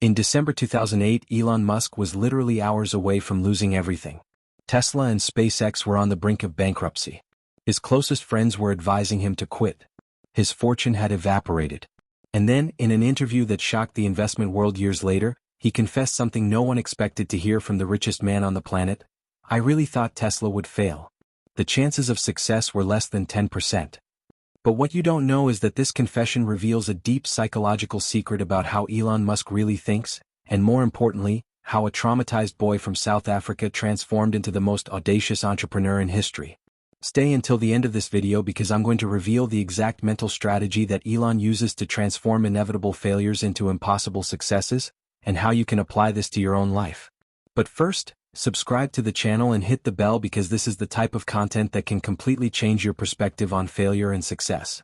In December 2008, Elon Musk was literally hours away from losing everything. Tesla and SpaceX were on the brink of bankruptcy. His closest friends were advising him to quit. His fortune had evaporated. And then, in an interview that shocked the investment world years later, he confessed something no one expected to hear from the richest man on the planet. "I really thought Tesla would fail. The chances of success were less than 10%. But what you don't know is that this confession reveals a deep psychological secret about how Elon Musk really thinks, and more importantly, how a traumatized boy from South Africa transformed into the most audacious entrepreneur in history. Stay until the end of this video because I'm going to reveal the exact mental strategy that Elon uses to transform inevitable failures into impossible successes, and how you can apply this to your own life. But first, subscribe to the channel and hit the bell because this is the type of content that can completely change your perspective on failure and success.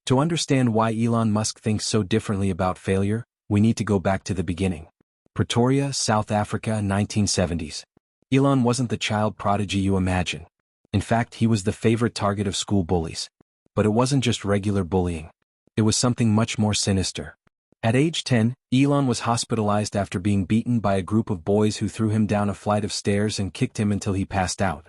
To understand why Elon Musk thinks so differently about failure, we need to go back to the beginning. Pretoria, South Africa, 1970s. Elon wasn't the child prodigy you imagine. In fact, he was the favorite target of school bullies. But it wasn't just regular bullying. It was something much more sinister. At age 10, Elon was hospitalized after being beaten by a group of boys who threw him down a flight of stairs and kicked him until he passed out.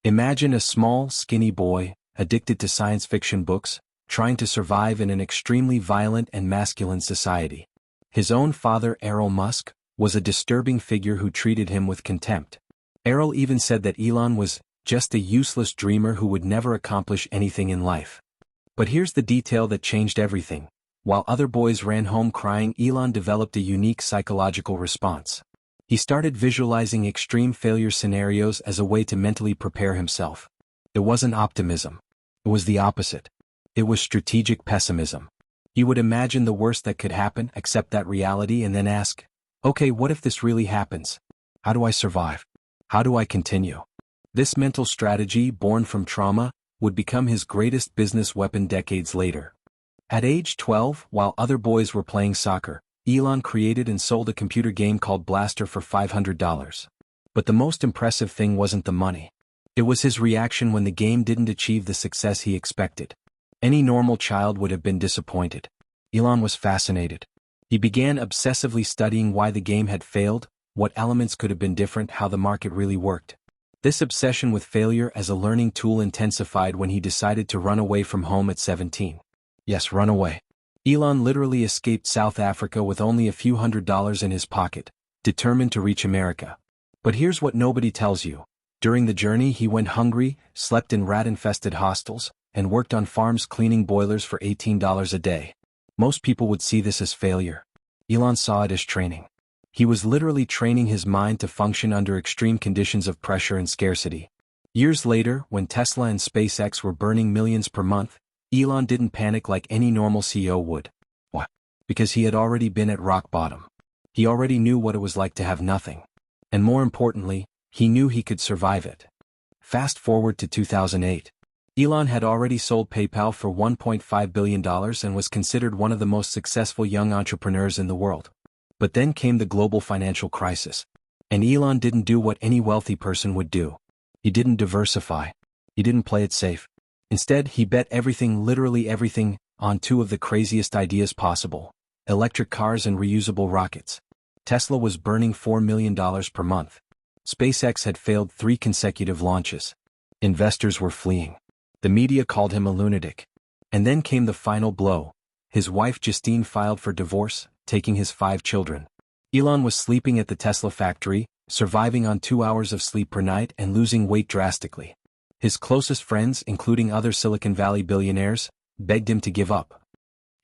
Imagine a small, skinny boy, addicted to science fiction books, trying to survive in an extremely violent and masculine society. His own father, Elon Musk, was a disturbing figure who treated him with contempt. Errol even said that Elon was just a useless dreamer who would never accomplish anything in life. But here's the detail that changed everything. While other boys ran home crying, Elon developed a unique psychological response. He started visualizing extreme failure scenarios as a way to mentally prepare himself. It wasn't optimism. It was the opposite. It was strategic pessimism. He would imagine the worst that could happen, accept that reality, and then ask, "Okay, what if this really happens? How do I survive? How do I continue?" This mental strategy, born from trauma, would become his greatest business weapon decades later. At age 12, while other boys were playing soccer, Elon created and sold a computer game called Blaster for $500. But the most impressive thing wasn't the money. It was his reaction when the game didn't achieve the success he expected. Any normal child would have been disappointed. Elon was fascinated. He began obsessively studying why the game had failed, what elements could have been different, how the market really worked. This obsession with failure as a learning tool intensified when he decided to run away from home at 17. Yes, run away. Elon literally escaped South Africa with only a few $100s in his pocket, determined to reach America. But here's what nobody tells you. During the journey he went hungry, slept in rat-infested hostels, and worked on farms cleaning boilers for $18 a day. Most people would see this as failure. Elon saw it as training. He was literally training his mind to function under extreme conditions of pressure and scarcity. Years later, when Tesla and SpaceX were burning millions per month, Elon didn't panic like any normal CEO would. Why? Because he had already been at rock bottom. He already knew what it was like to have nothing. And more importantly, he knew he could survive it. Fast forward to 2008. Elon had already sold PayPal for $1.5 billion and was considered one of the most successful young entrepreneurs in the world. But then came the global financial crisis. And Elon didn't do what any wealthy person would do. He didn't diversify. He didn't play it safe. Instead, he bet everything, literally everything, on two of the craziest ideas possible: electric cars and reusable rockets. Tesla was burning $4 million per month. SpaceX had failed 3 consecutive launches. Investors were fleeing. The media called him a lunatic. And then came the final blow. His wife Justine filed for divorce, taking his 5 children. Elon was sleeping at the Tesla factory, surviving on 2 hours of sleep per night and losing weight drastically. His closest friends, including other Silicon Valley billionaires, begged him to give up.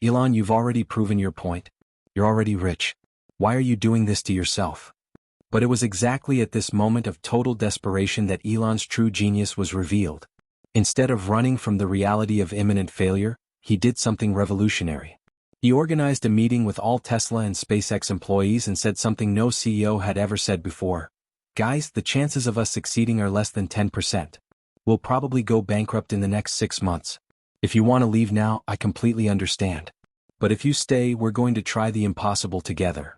"Elon, you've already proven your point. You're already rich. Why are you doing this to yourself?" But it was exactly at this moment of total desperation that Elon's true genius was revealed. Instead of running from the reality of imminent failure, he did something revolutionary. He organized a meeting with all Tesla and SpaceX employees and said something no CEO had ever said before. "Guys, the chances of us succeeding are less than 10%. We'll probably go bankrupt in the next 6 months. If you want to leave now, I completely understand. But if you stay, we're going to try the impossible together."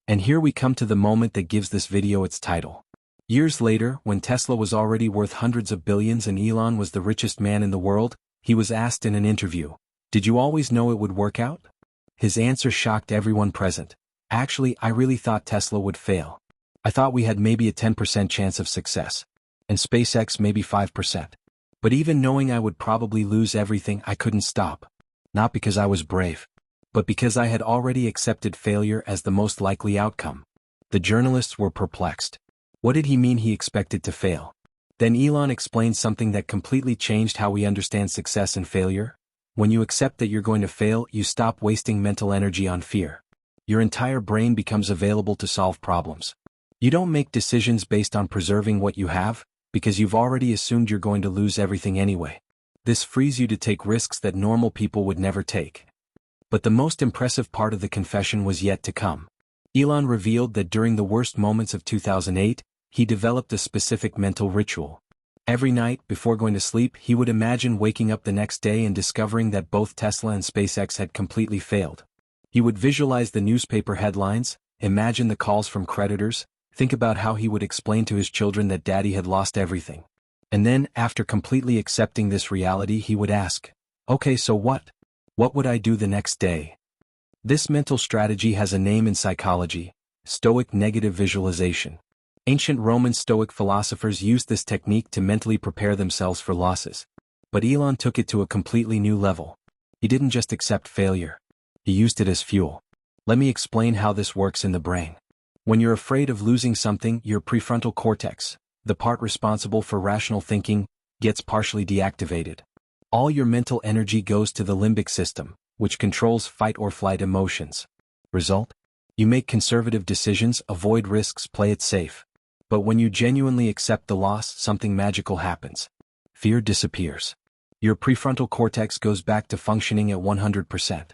And here we come to the moment that gives this video its title. Years later, when Tesla was already worth hundreds of billions and Elon was the richest man in the world, he was asked in an interview, "Did you always know it would work out?" His answer shocked everyone present. Actually, I really thought Tesla would fail. I thought we had maybe a 10% chance of success. And SpaceX maybe 5%. But even knowing I would probably lose everything, I couldn't stop. Not because I was brave, but because I had already accepted failure as the most likely outcome. The journalists were perplexed. What did he mean he expected to fail? Then Elon explained something that completely changed how we understand success and failure. When you accept that you're going to fail, you stop wasting mental energy on fear. Your entire brain becomes available to solve problems. You don't make decisions based on preserving what you have, because you've already assumed you're going to lose everything anyway. This frees you to take risks that normal people would never take. But the most impressive part of the confession was yet to come. Elon revealed that during the worst moments of 2008, he developed a specific mental ritual. Every night, before going to sleep, he would imagine waking up the next day and discovering that both Tesla and SpaceX had completely failed. He would visualize the newspaper headlines, imagine the calls from creditors, think about how he would explain to his children that Daddy had lost everything. And then, after completely accepting this reality, he would ask, okay, so what? What would I do the next day? This mental strategy has a name in psychology: Stoic negative visualization. Ancient Roman Stoic philosophers used this technique to mentally prepare themselves for losses. But Elon took it to a completely new level. He didn't just accept failure. He used it as fuel. Let me explain how this works in the brain. When you're afraid of losing something, your prefrontal cortex, the part responsible for rational thinking, gets partially deactivated. All your mental energy goes to the limbic system, which controls fight or flight emotions. Result? You make conservative decisions, avoid risks, play it safe. But when you genuinely accept the loss, something magical happens. Fear disappears. Your prefrontal cortex goes back to functioning at 100%.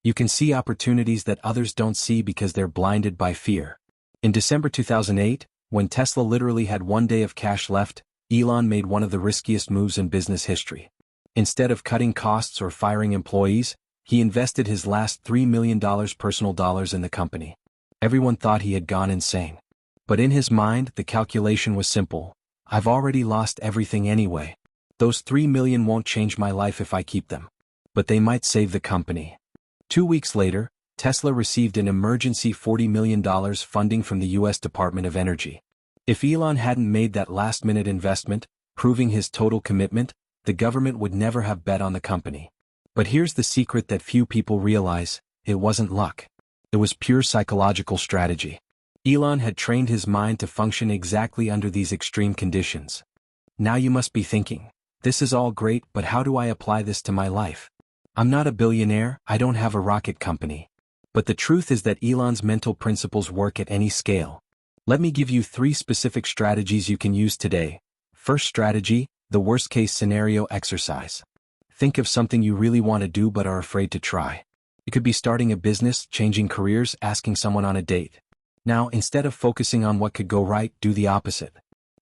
You can see opportunities that others don't see because they're blinded by fear. In December 2008, when Tesla literally had one day of cash left, Elon made one of the riskiest moves in business history. Instead of cutting costs or firing employees, he invested his last $3 million personal dollars in the company. Everyone thought he had gone insane. But in his mind, the calculation was simple. I've already lost everything anyway. Those $3 million won't change my life if I keep them. But they might save the company. 2 weeks later, Tesla received an emergency $40 million funding from the U.S. Department of Energy. If Elon hadn't made that last-minute investment, proving his total commitment, the government would never have bet on the company. But here's the secret that few people realize: it wasn't luck. It was pure psychological strategy. Elon had trained his mind to function exactly under these extreme conditions. Now you must be thinking, this is all great, but how do I apply this to my life? I'm not a billionaire, I don't have a rocket company. But the truth is that Elon's mental principles work at any scale. Let me give you 3 specific strategies you can use today. First strategy: the worst-case scenario exercise. Think of something you really want to do but are afraid to try. It could be starting a business, changing careers, asking someone on a date. Now, instead of focusing on what could go right, do the opposite.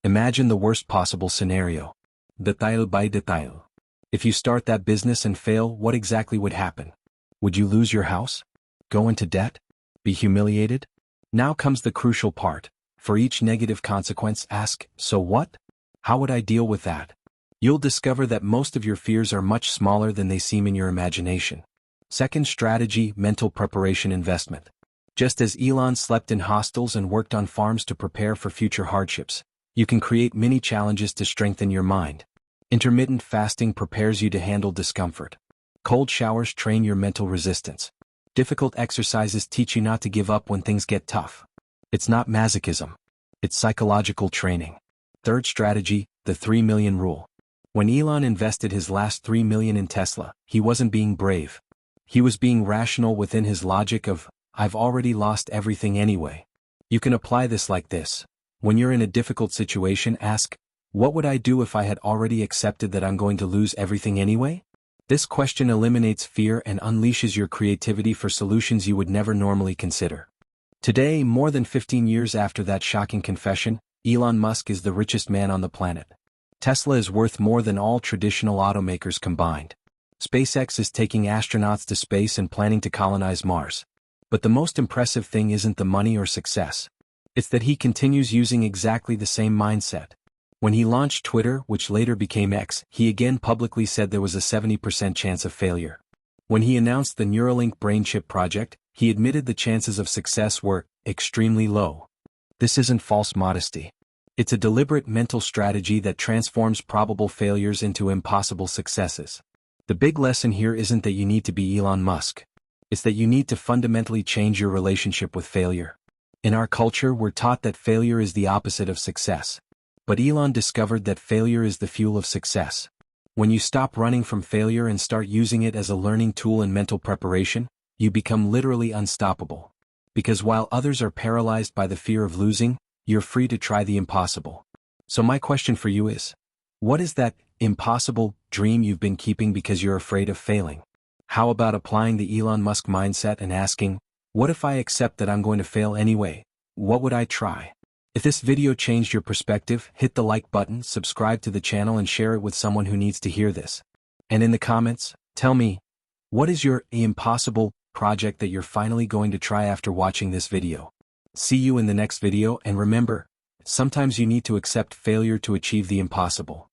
Imagine the worst possible scenario. Detail by detail. If you start that business and fail, what exactly would happen? Would you lose your house? Go into debt? Be humiliated? Now comes the crucial part. For each negative consequence, ask, so what? How would I deal with that? You'll discover that most of your fears are much smaller than they seem in your imagination. Second strategy: mental preparation investment. Just as Elon slept in hostels and worked on farms to prepare for future hardships, you can create mini challenges to strengthen your mind. Intermittent fasting prepares you to handle discomfort. Cold showers train your mental resistance. Difficult exercises teach you not to give up when things get tough. It's not masochism. It's psychological training. Third strategy: the 3 million rule. When Elon invested his last $3 million in Tesla, he wasn't being brave. He was being rational within his logic of, I've already lost everything anyway. You can apply this like this. When you're in a difficult situation, ask, what would I do if I had already accepted that I'm going to lose everything anyway? This question eliminates fear and unleashes your creativity for solutions you would never normally consider. Today, more than 15 years after that shocking confession, Elon Musk is the richest man on the planet. Tesla is worth more than all traditional automakers combined. SpaceX is taking astronauts to space and planning to colonize Mars. But the most impressive thing isn't the money or success. It's that he continues using exactly the same mindset. When he launched Twitter, which later became X, he again publicly said there was a 70% chance of failure. When he announced the Neuralink brain chip project, He admitted the chances of success were extremely low. This isn't false modesty. It's a deliberate mental strategy that transforms probable failures into impossible successes. The big lesson here isn't that you need to be Elon Musk. It's that you need to fundamentally change your relationship with failure. In our culture, we're taught that failure is the opposite of success. But Elon discovered that failure is the fuel of success. When you stop running from failure and start using it as a learning tool in mental preparation, you become literally unstoppable. Because while others are paralyzed by the fear of losing, you're free to try the impossible. So my question for you is, what is that impossible dream you've been keeping because you're afraid of failing? How about applying the Elon Musk mindset and asking, what if I accept that I'm going to fail anyway? What would I try? If this video changed your perspective, hit the like button, subscribe to the channel and share it with someone who needs to hear this. And in the comments, tell me, what is your impossible project that you're finally going to try after watching this video? See you in the next video, and remember, sometimes you need to accept failure to achieve the impossible.